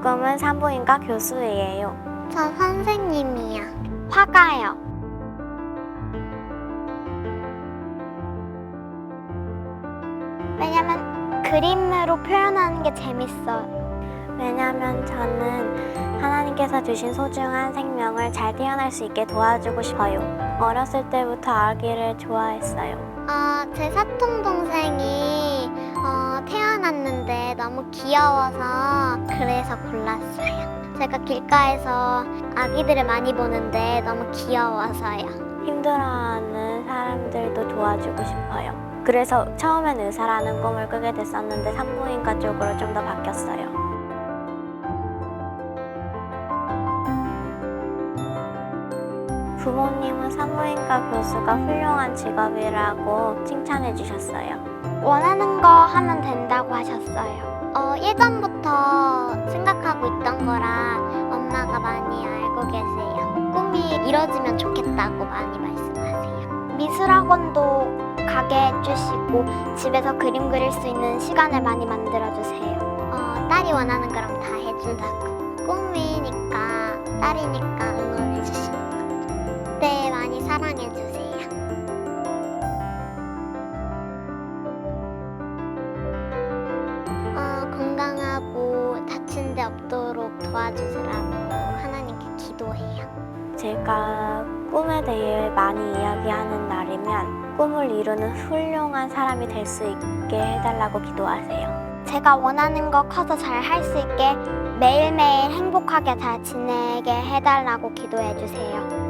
꿈은 산부인과 교수예요. 저 선생님이요. 화가요. 왜냐면 그림으로 표현하는 게 재밌어요. 왜냐면 저는 하나님께서 주신 소중한 생명을 잘 태어날 수 있게 도와주고 싶어요. 어렸을 때부터 아기를 좋아했어요. 제 사촌 동생이 태어났는데 너무 귀여워서 그래서 골랐어요. 제가 길가에서 아기들을 많이 보는데 너무 귀여워서요. 힘들어하는 사람들도 도와주고 싶어요. 그래서 처음엔 의사라는 꿈을 꾸게 됐었는데 산부인과 쪽으로 좀 더 바뀌었어요. 부모님은 산부인과 교수가 훌륭한 직업이라고 칭찬해 주셨어요. 원하는 거 하면 된다고 하셨어요. 예전부터 생각하고 있던 거라 엄마가 많이 알고 계세요. 꿈이 이뤄지면 좋겠다고 많이 말씀하세요. 미술학원도 가게 해주시고 집에서 그림 그릴 수 있는 시간을 많이 만들어주세요. 딸이 원하는 거랑 다 해준다고. 꿈이니까 딸이니까 응원해주시는 거죠. 네, 많이 사랑해주세요. 건강하고 다친 데 없도록 도와주시라고 하나님께 기도해요. 제가 꿈에 대해 많이 이야기하는 날이면 꿈을 이루는 훌륭한 사람이 될 수 있게 해달라고 기도하세요. 제가 원하는 거 커서 잘 할 수 있게 매일매일 행복하게 잘 지내게 해달라고 기도해주세요.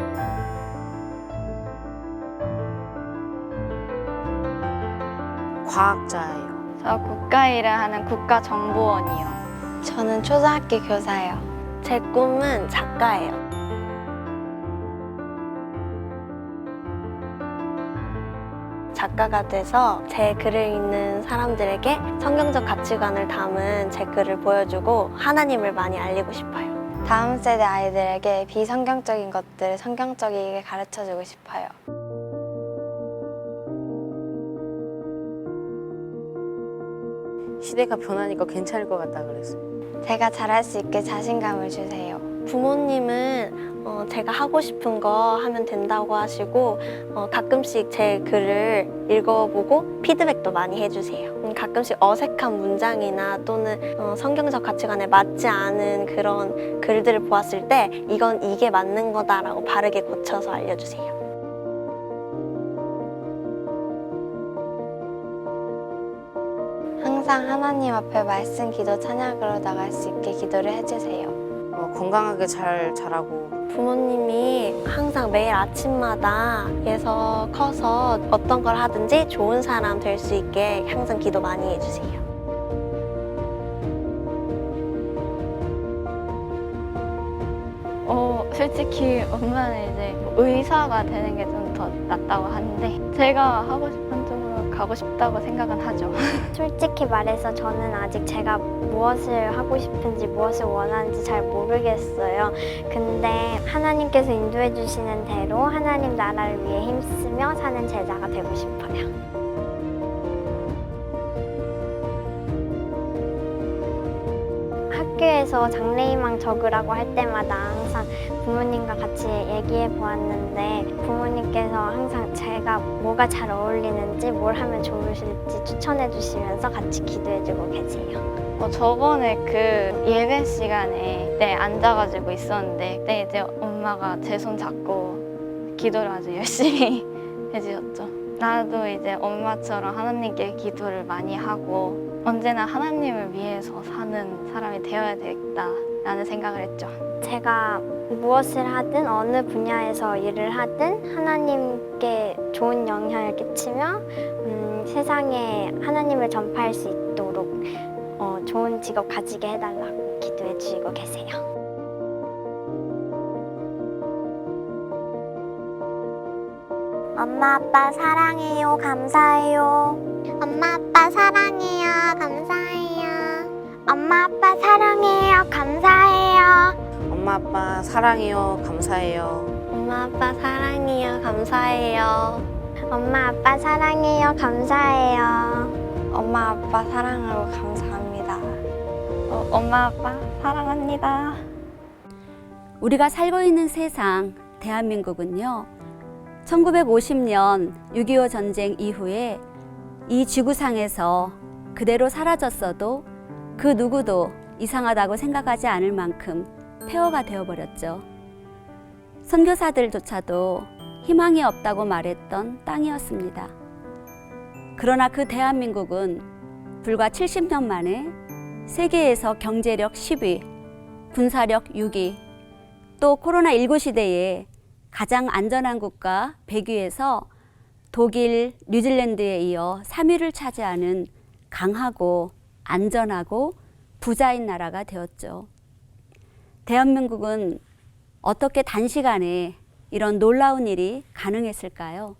과학자예요. 저 국가일을 하는 국가정보원이요. 저는 초등학교 교사예요. 제 꿈은 작가예요. 작가가 돼서 제 글을 읽는 사람들에게 성경적 가치관을 담은 제 글을 보여주고 하나님을 많이 알리고 싶어요. 다음 세대 아이들에게 비성경적인 것들을 성경적이게 가르쳐주고 싶어요. 시대가 변하니까 괜찮을 것 같다 그랬어요. 제가 잘할 수 있게 자신감을 주세요. 부모님은 제가 하고 싶은 거 하면 된다고 하시고 가끔씩 제 글을 읽어보고 피드백도 많이 해주세요. 가끔씩 어색한 문장이나 또는 성경적 가치관에 맞지 않은 그런 글들을 보았을 때 이게 맞는 거다라고 바르게 고쳐서 알려주세요. 항상 하나님 앞에 말씀, 기도, 찬양으로 나갈 수 있게 기도를 해주세요. 건강하게 잘 자라고 부모님이 항상 매일 아침마다 에서 커서 어떤 걸 하든지 좋은 사람 될 수 있게 항상 기도 많이 해주세요. 솔직히 엄마는 이제 의사가 되는 게 좀 더 낫다고 하는데 제가 하고 싶은 쪽으로 가고 싶다고 생각은 하죠. 솔직히 말해서 저는 아직 제가 무엇을 하고 싶은지 무엇을 원하는지 잘 모르겠어요. 근데 하나님께서 인도해 주시는 대로 하나님 나라를 위해 힘쓰며 사는 제자가 되고 싶어요. 학교에서 장래희망 적으라고 할 때마다 항상 부모님과 같이 얘기해 보았는데 부모님께서 항상 제가 뭐가 잘 어울리는지 뭘 하면 좋으실지 추천해 주시면서 같이 기도해 주고 계세요. 저번에 그 예배 시간에 앉아가지고 있었는데 그때 이제 엄마가 제 손 잡고 기도를 아주 열심히 해주셨죠. 나도 이제 엄마처럼 하나님께 기도를 많이 하고 언제나 하나님을 위해서 사는 사람이 되어야 되겠다라는 생각을 했죠. 제가 무엇을 하든 어느 분야에서 일을 하든 하나님께 좋은 영향을 끼치며 세상에 하나님을 전파할 수 있도록 좋은 직업 가지게 해달라고 기도해 주시고 계세요. 엄마 아빠 사랑해요. 감사해요. 엄마 아빠 사랑해요. 감사해요. 엄마 아빠 사랑해요. 감사해요. 엄마 아빠 사랑해요. 감사해요. 엄마 아빠 사랑해요. 감사해요. 엄마 아빠 사랑해요. 감사해요. 엄마, 아빠 사랑하고 감사합니다. 엄마 아빠 사랑합니다. 우리가 살고 있는 세상, 대한민국은요, 1950년 6.25 전쟁 이후에 이 지구상에서 그대로 사라졌어도 그 누구도 이상하다고 생각하지 않을 만큼 폐허가 되어버렸죠. 선교사들조차도 희망이 없다고 말했던 땅이었습니다. 그러나 그 대한민국은 불과 70년 만에 세계에서 경제력 10위, 군사력 6위, 또 코로나19 시대에 가장 안전한 국가 100위에서 독일, 뉴질랜드에 이어 3위를 차지하는 강하고 안전하고 부자인 나라가 되었죠. 대한민국은 어떻게 단시간에 이런 놀라운 일이 가능했을까요?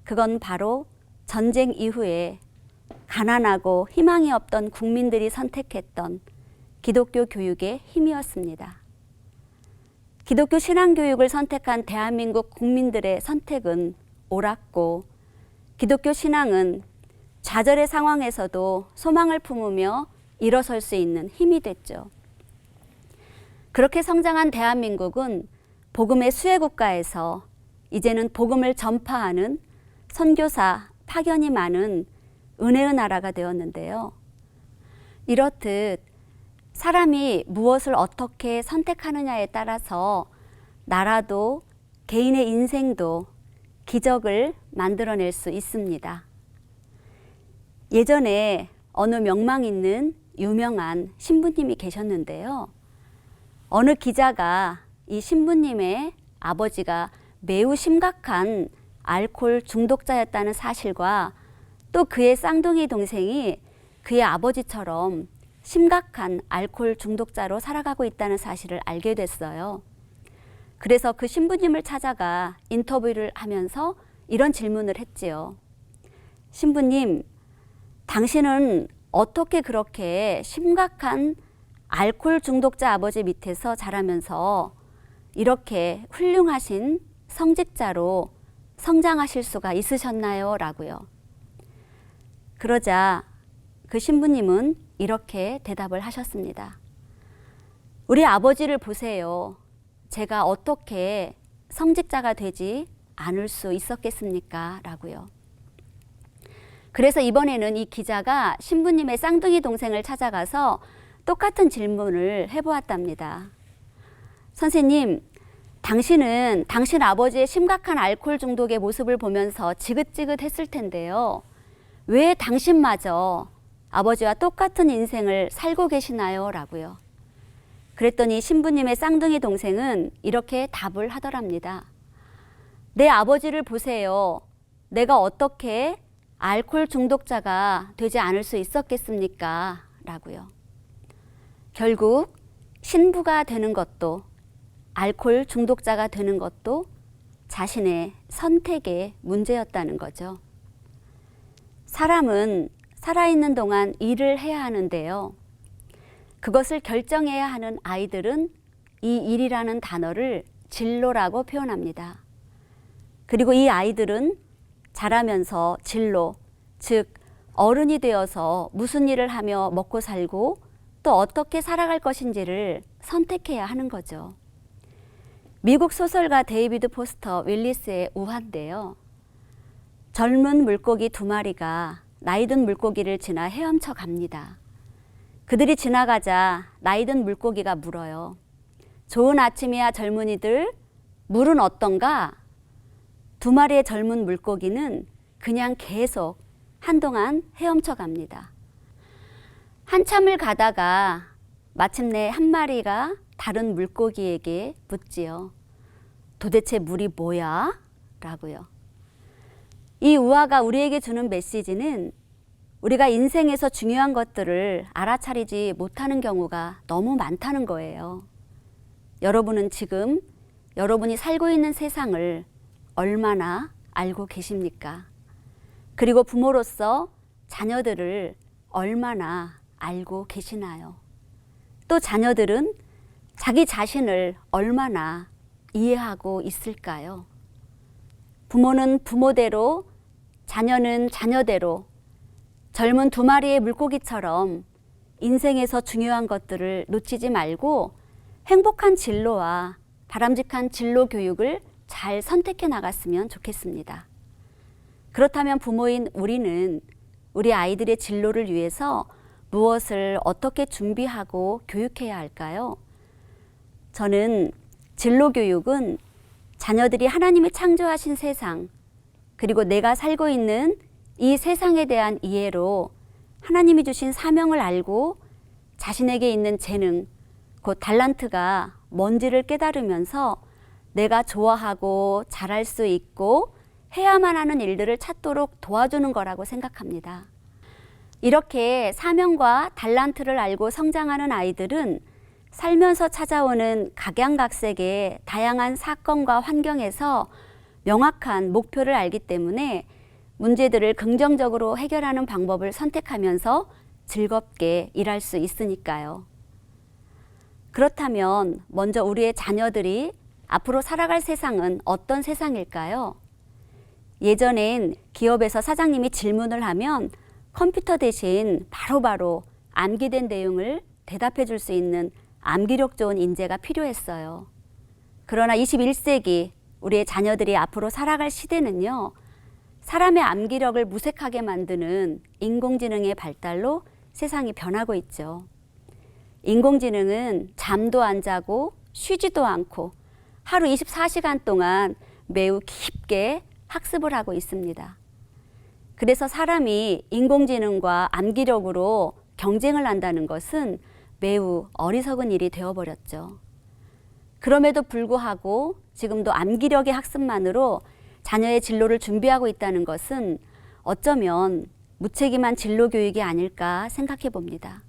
그건 바로 전쟁 이후에 가난하고 희망이 없던 국민들이 선택했던 기독교 교육의 힘이었습니다. 기독교 신앙교육을 선택한 대한민국 국민들의 선택은 옳았고, 기독교 신앙은 좌절의 상황에서도 소망을 품으며 일어설 수 있는 힘이 됐죠. 그렇게 성장한 대한민국은 복음의 수혜국가에서 이제는 복음을 전파하는 선교사 파견이 많은 은혜의 나라가 되었는데요. 이렇듯 사람이 무엇을 어떻게 선택하느냐에 따라서 나라도 개인의 인생도 기적을 만들어낼 수 있습니다. 예전에 어느 명망 있는 유명한 신부님이 계셨는데요. 어느 기자가 이 신부님의 아버지가 매우 심각한 알코올 중독자였다는 사실과 또 그의 쌍둥이 동생이 그의 아버지처럼 심각한 알코올 중독자로 살아가고 있다는 사실을 알게 됐어요. 그래서 그 신부님을 찾아가 인터뷰를 하면서 이런 질문을 했지요. 신부님, 당신은 어떻게 그렇게 심각한 알코올 중독자 아버지 밑에서 자라면서 이렇게 훌륭하신 성직자로 성장하실 수가 있으셨나요? 라고요. 그러자 그 신부님은 이렇게 대답을 하셨습니다. 우리 아버지를 보세요. 제가 어떻게 성직자가 되지 않을 수 있었겠습니까? 라고요. 그래서 이번에는 이 기자가 신부님의 쌍둥이 동생을 찾아가서 똑같은 질문을 해보았답니다. 선생님, 당신은 당신 아버지의 심각한 알코올 중독의 모습을 보면서 지긋지긋했을 텐데요. 왜 당신마저 아버지와 똑같은 인생을 살고 계시나요? 라고요. 그랬더니 신부님의 쌍둥이 동생은 이렇게 답을 하더랍니다. 내 아버지를 보세요. 내가 어떻게 알코올 중독자가 되지 않을 수 있었겠습니까? 라고요. 결국 신부가 되는 것도 알코올 중독자가 되는 것도 자신의 선택의 문제였다는 거죠. 사람은 살아있는 동안 일을 해야 하는데요. 그것을 결정해야 하는 아이들은 이 일이라는 단어를 진로라고 표현합니다. 그리고 이 아이들은 자라면서 진로, 즉 어른이 되어서 무슨 일을 하며 먹고 살고 또 어떻게 살아갈 것인지를 선택해야 하는 거죠. 미국 소설가 데이비드 포스터 윌리스의 우화인데요. 젊은 물고기 2마리가 나이든 물고기를 지나 헤엄쳐 갑니다. 그들이 지나가자 나이든 물고기가 물어요. 좋은 아침이야 젊은이들, 물은 어떤가? 2마리의 젊은 물고기는 그냥 계속 한동안 헤엄쳐 갑니다. 한참을 가다가 마침내 한 마리가 다른 물고기에게 묻지요. 도대체 물이 뭐야? 라고요. 이 우화가 우리에게 주는 메시지는 우리가 인생에서 중요한 것들을 알아차리지 못하는 경우가 너무 많다는 거예요. 여러분은 지금 여러분이 살고 있는 세상을 얼마나 알고 계십니까? 그리고 부모로서 자녀들을 얼마나 알고 계시나요? 또 자녀들은 자기 자신을 얼마나 이해하고 있을까요? 부모는 부모대로, 자녀는 자녀대로 젊은 2마리의 물고기처럼 인생에서 중요한 것들을 놓치지 말고 행복한 진로와 바람직한 진로 교육을 잘 선택해 나갔으면 좋겠습니다. 그렇다면 부모인 우리는 우리 아이들의 진로를 위해서 무엇을 어떻게 준비하고 교육해야 할까요? 저는 진로 교육은 자녀들이 하나님이 창조하신 세상, 그리고 내가 살고 있는 이 세상에 대한 이해로 하나님이 주신 사명을 알고 자신에게 있는 재능, 곧 달란트가 뭔지를 깨달으면서 내가 좋아하고 잘할 수 있고 해야만 하는 일들을 찾도록 도와주는 거라고 생각합니다. 이렇게 사명과 달란트를 알고 성장하는 아이들은 살면서 찾아오는 각양각색의 다양한 사건과 환경에서 명확한 목표를 알기 때문에 문제들을 긍정적으로 해결하는 방법을 선택하면서 즐겁게 일할 수 있으니까요. 그렇다면 먼저 우리의 자녀들이 앞으로 살아갈 세상은 어떤 세상일까요? 예전엔 기업에서 사장님이 질문을 하면 컴퓨터 대신 바로바로 암기된 내용을 대답해 줄 수 있는 암기력 좋은 인재가 필요했어요. 그러나 21세기 우리의 자녀들이 앞으로 살아갈 시대는요, 사람의 암기력을 무색하게 만드는 인공지능의 발달로 세상이 변하고 있죠. 인공지능은 잠도 안 자고 쉬지도 않고 하루 24시간 동안 매우 깊게 학습을 하고 있습니다. 그래서 사람이 인공지능과 암기력으로 경쟁을 한다는 것은 매우 어리석은 일이 되어버렸죠. 그럼에도 불구하고 지금도 암기력의 학습만으로 자녀의 진로를 준비하고 있다는 것은 어쩌면 무책임한 진로 교육이 아닐까 생각해 봅니다.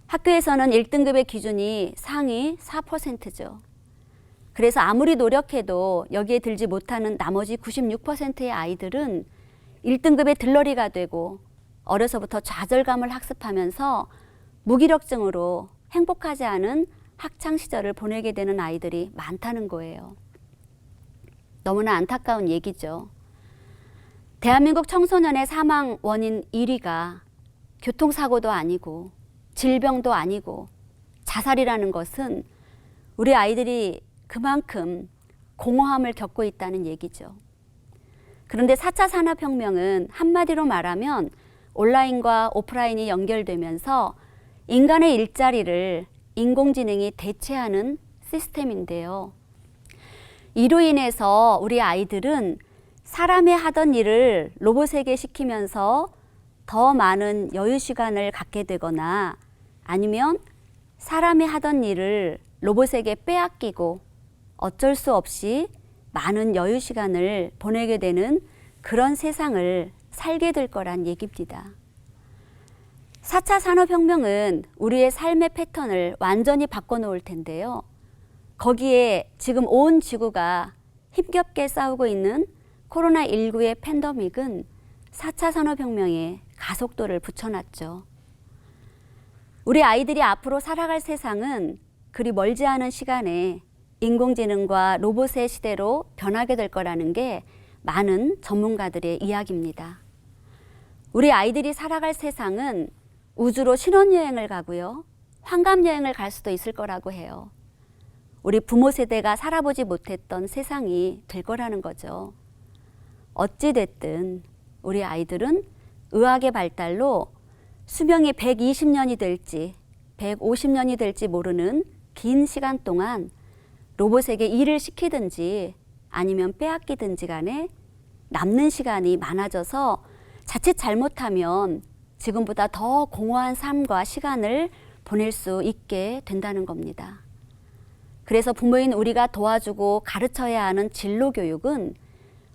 학교에서는 1등급의 기준이 상위 4%죠. 그래서 아무리 노력해도 여기에 들지 못하는 나머지 96%의 아이들은 1등급의 들러리가 되고 어려서부터 좌절감을 학습하면서 무기력증으로 행복하지 않은 학창 시절을 보내게 되는 아이들이 많다는 거예요. 너무나 안타까운 얘기죠. 대한민국 청소년의 사망 원인 1위가 교통사고도 아니고 질병도 아니고 자살이라는 것은 우리 아이들이 그만큼 공허함을 겪고 있다는 얘기죠. 그런데 4차 산업혁명은 한마디로 말하면 온라인과 오프라인이 연결되면서 인간의 일자리를 인공지능이 대체하는 시스템인데요. 이로 인해서 우리 아이들은 사람이 하던 일을 로봇에게 시키면서 더 많은 여유 시간을 갖게 되거나 아니면 사람이 하던 일을 로봇에게 빼앗기고 어쩔 수 없이 많은 여유 시간을 보내게 되는 그런 세상을 살게 될 거란 얘기입니다. 4차 산업혁명은 우리의 삶의 패턴을 완전히 바꿔놓을 텐데요. 거기에 지금 온 지구가 힘겹게 싸우고 있는 코로나19의 팬데믹은 4차 산업혁명에 가속도를 붙여놨죠. 우리 아이들이 앞으로 살아갈 세상은 그리 멀지 않은 시간에 인공지능과 로봇의 시대로 변하게 될 거라는 게 많은 전문가들의 이야기입니다. 우리 아이들이 살아갈 세상은 우주로 신혼여행을 가고요. 환갑여행을 갈 수도 있을 거라고 해요. 우리 부모 세대가 살아보지 못했던 세상이 될 거라는 거죠. 어찌됐든 우리 아이들은 의학의 발달로 수명이 120년이 될지 150년이 될지 모르는 긴 시간 동안 로봇에게 일을 시키든지 아니면 빼앗기든지 간에 남는 시간이 많아져서 자칫 잘못하면 지금보다 더 공허한 삶과 시간을 보낼 수 있게 된다는 겁니다. 그래서 부모인 우리가 도와주고 가르쳐야 하는 진로 교육은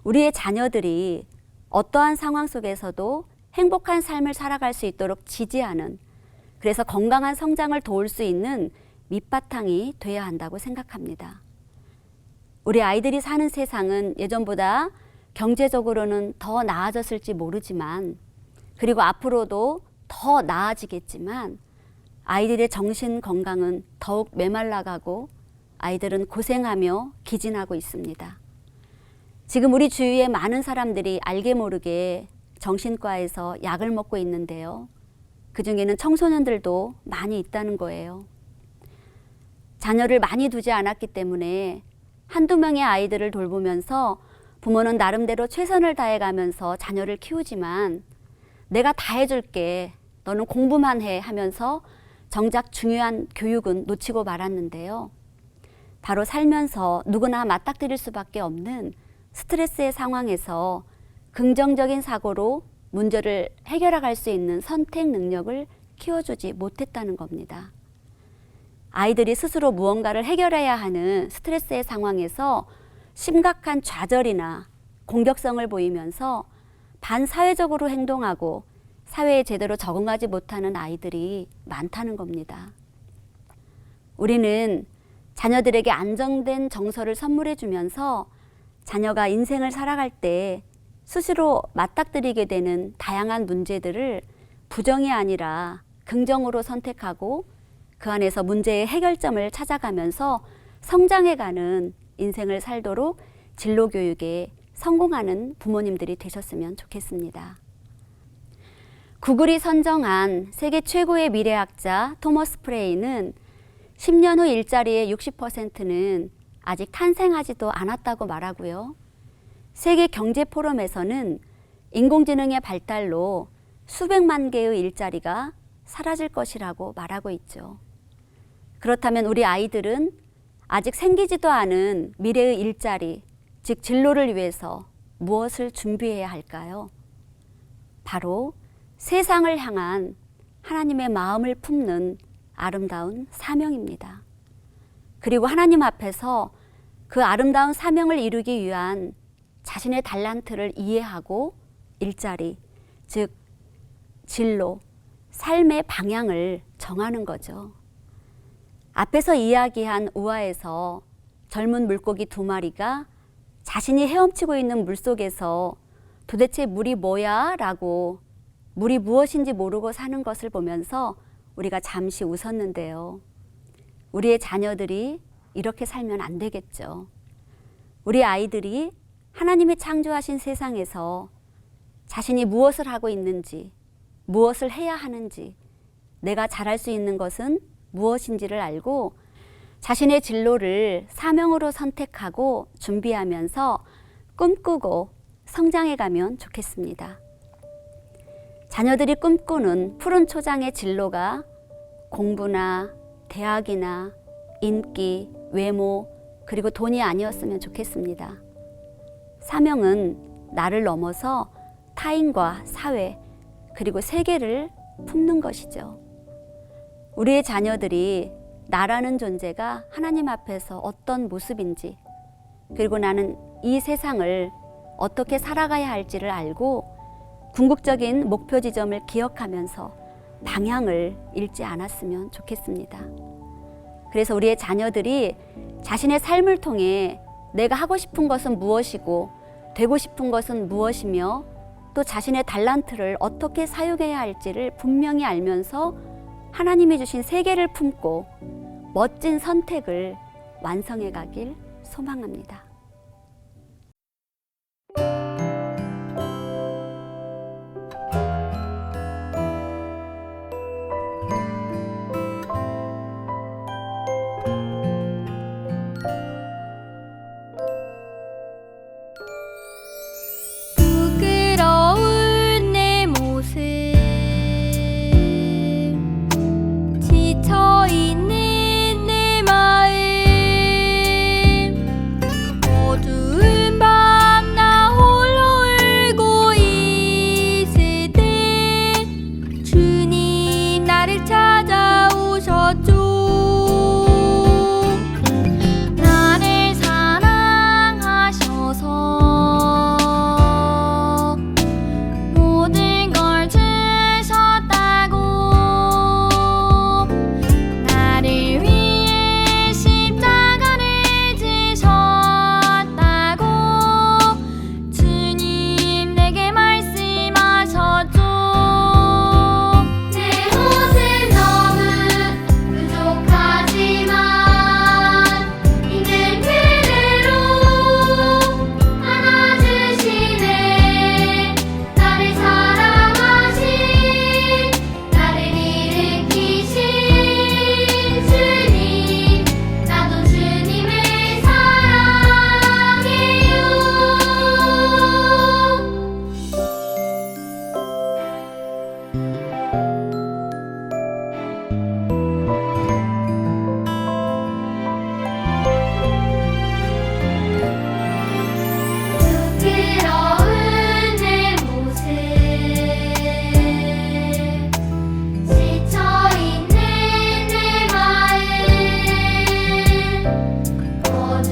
우리의 자녀들이 어떠한 상황 속에서도 행복한 삶을 살아갈 수 있도록 지지하는, 그래서 건강한 성장을 도울 수 있는 밑바탕이 돼야 한다고 생각합니다. 우리 아이들이 사는 세상은 예전보다 경제적으로는 더 나아졌을지 모르지만, 그리고 앞으로도 더 나아지겠지만 아이들의 정신 건강은 더욱 메말라가고 아이들은 고생하며 기진하고 있습니다. 지금 우리 주위에 많은 사람들이 알게 모르게 정신과에서 약을 먹고 있는데요. 그중에는 청소년들도 많이 있다는 거예요. 자녀를 많이 두지 않았기 때문에 한두 명의 아이들을 돌보면서 부모는 나름대로 최선을 다해가면서 자녀를 키우지만 내가 다 해줄게, 너는 공부만 해 하면서 정작 중요한 교육은 놓치고 말았는데요. 바로 살면서 누구나 맞닥뜨릴 수밖에 없는 스트레스의 상황에서 긍정적인 사고로 문제를 해결할 수 있는 선택 능력을 키워주지 못했다는 겁니다. 아이들이 스스로 무언가를 해결해야 하는 스트레스의 상황에서 심각한 좌절이나 공격성을 보이면서 반사회적으로 행동하고 사회에 제대로 적응하지 못하는 아이들이 많다는 겁니다. 우리는 자녀들에게 안정된 정서를 선물해 주면서 자녀가 인생을 살아갈 때 수시로 맞닥뜨리게 되는 다양한 문제들을 부정이 아니라 긍정으로 선택하고 그 안에서 문제의 해결점을 찾아가면서 성장해가는 인생을 살도록 진로 교육에 성공하는 부모님들이 되셨으면 좋겠습니다. 구글이 선정한 세계 최고의 미래학자 토머스 프레이는 10년 후 일자리의 60%는 아직 탄생하지도 않았다고 말하고요. 세계 경제 포럼에서는 인공지능의 발달로 수백만 개의 일자리가 사라질 것이라고 말하고 있죠. 그렇다면 우리 아이들은 아직 생기지도 않은 미래의 일자리, 즉 진로를 위해서 무엇을 준비해야 할까요? 바로 세상을 향한 하나님의 마음을 품는 아름다운 사명입니다. 그리고 하나님 앞에서 그 아름다운 사명을 이루기 위한 자신의 달란트를 이해하고 일자리, 즉 진로, 삶의 방향을 정하는 거죠. 앞에서 이야기한 우화에서 젊은 물고기 2마리가 자신이 헤엄치고 있는 물속에서 도대체 물이 뭐야? 라고 물이 무엇인지 모르고 사는 것을 보면서 우리가 잠시 웃었는데요. 우리의 자녀들이 이렇게 살면 안 되겠죠. 우리 아이들이 하나님이 창조하신 세상에서 자신이 무엇을 하고 있는지, 무엇을 해야 하는지, 내가 잘할 수 있는 것은 무엇인지를 알고 자신의 진로를 사명으로 선택하고 준비하면서 꿈꾸고 성장해가면 좋겠습니다. 자녀들이 꿈꾸는 푸른 초장의 진로가 공부나 대학이나 인기, 외모, 그리고 돈이 아니었으면 좋겠습니다. 사명은 나를 넘어서 타인과 사회, 그리고 세계를 품는 것이죠. 우리의 자녀들이 나라는 존재가 하나님 앞에서 어떤 모습인지, 그리고 나는 이 세상을 어떻게 살아가야 할지를 알고 궁극적인 목표 지점을 기억하면서 방향을 잃지 않았으면 좋겠습니다. 그래서 우리의 자녀들이 자신의 삶을 통해 내가 하고 싶은 것은 무엇이고 되고 싶은 것은 무엇이며 또 자신의 달란트를 어떻게 사용해야 할지를 분명히 알면서 하나님이 주신 세계를 품고 멋진 선택을 완성해 가길 소망합니다. 부끄러운 내 모습, 지쳐있는 내 마음,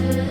모든